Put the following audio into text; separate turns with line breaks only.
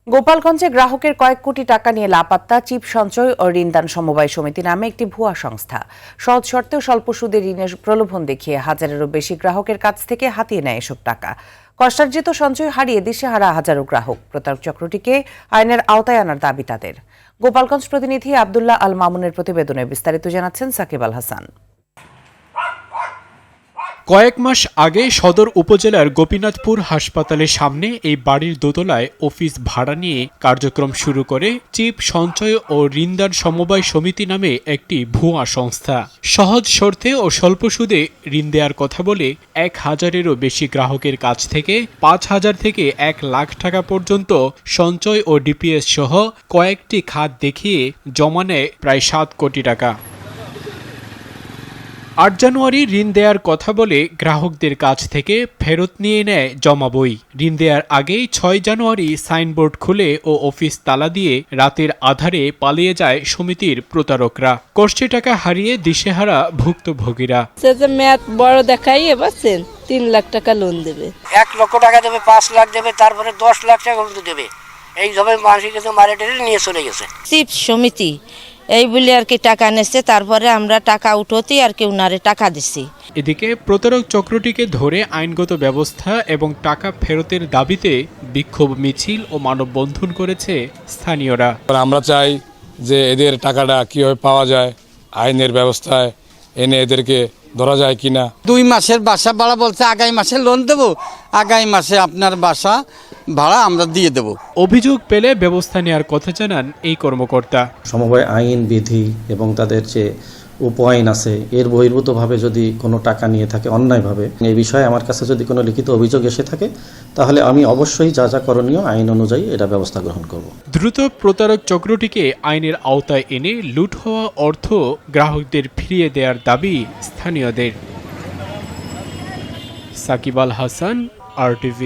গোপালগঞ্জে গ্রাহকের কয়েক কোটি টাকা নিয়ে লাপাত্তা চিপ সঞ্চয় ও ঋণদান সমবায় সমিতি নামে একটি ভুয়া সংস্থা। সহজ শর্তে ও স্বল্প সুদে ঋণের প্রলোভন দেখিয়ে হাজারেরও বেশি গ্রাহকের কাছ থেকে হাতিয়ে নেয় এসব টাকা। কষ্টার্জিত সঞ্চয় হারিয়ে দিশেহারা হাজারো গ্রাহক। প্রতারক চক্রটিকে আইনের আওতায় আনার দাবি তাদের। গোপালগঞ্জ প্রতিনিধি আব্দুল্লাহ আল মামুনের প্রতিবেদনে বিস্তারিত জানাচ্ছেন সাকিব আল হাসান।
কয়েক মাস আগে সদর উপজেলার গোপীনাথপুর হাসপাতালের সামনে এই বাড়ির দোতলায় অফিস ভাড়া নিয়ে কার্যক্রম শুরু করে চিপ সঞ্চয় ও ঋণদান সমবায় সমিতি নামে একটি ভুয়া সংস্থা। সহজ শর্তে ও স্বল্প সুদে ঋণ দেওয়ার কথা বলে 1,000-এরও বেশি গ্রাহকের কাছ থেকে 5,000 থেকে 1 লাখ টাকা পর্যন্ত সঞ্চয় ও ডিপিএস সহ কয়েকটি খাত দেখিয়ে জমা নেয় প্রায় 7 কোটি টাকা। 8 জানুয়ারি ঋণ দেওয়ার কথা বলে গ্রাহকদের কাছ থেকে ফেরত নিয়ে নেয় জমা বই। ঋণ দেওয়ার আগেই 6 জানুয়ারি সাইনবোর্ড খুলে ও অফিস তালা দিয়ে রাতের আধারে পালিয়ে যায় সমিতির প্রতারকরা। কষ্টে টাকা হারিয়ে দিশেহারা ভুক্তভোগীরা।
মেয়াদ বড় দেখাই এবার 3 লাখ টাকা লোন দেবে,
1 লক্ষ টাকা দেবে, 5 লাখ দেবে, তারপরে 10 লাখ টাকা দেবে। এইভাবে মানুষকে মারে টেরে নিয়ে চলে গেছে।
চিপ সমিতি এই বলে আর কি টাকা নেছে, তারপরে আমরা টাকা উঠোতেই আর কি উনারে টাকা দিছি।
এদিকে প্রতারক চক্রটিকে ধরে আইনগত ব্যবস্থা এবং টাকা ফেরতের দাবিতে বিক্ষোভ মিছিল ও মানববন্ধন করেছে স্থানীয়রা।
আমরা চাই যে এদের টাকাটা কিভাবে পাওয়া যায়, আইনের ব্যবস্থায় এনে এদেরকে ধরা যায় কিনা।
2 মাসের বাসা ভাড়া বলছে, আগামী মাসে লোন দেবো, আগামী মাসে আপনার বাসা ভাড়া আমরা দিয়ে দেব।
অভিযোগ পেলে ব্যবস্থা নেওয়ার কথা জানান এই কর্মকর্তা।
সমবায় আইন বিধি এবং তাদের যে উপ আইন আছে এর বহির্ভূতভাবে যদি কোনো টাকা নিয়ে থাকে অন্যায়ভাবে, এই বিষয়ে আমার কাছে যদি কোনো লিখিত অভিযোগ এসে থাকে তাহলে আমি অবশ্যই যা যা করণীয় আইন অনুযায়ী এটা ব্যবস্থা গ্রহণ করব।
দ্রুত প্রতারক চক্রটিকে আইনের আওতায় এনে লুট হওয়া অর্থ গ্রাহকদের ফিরিয়ে দেওয়ার দাবি স্থানীয়দের। সাকিব আল হাসান, RTV।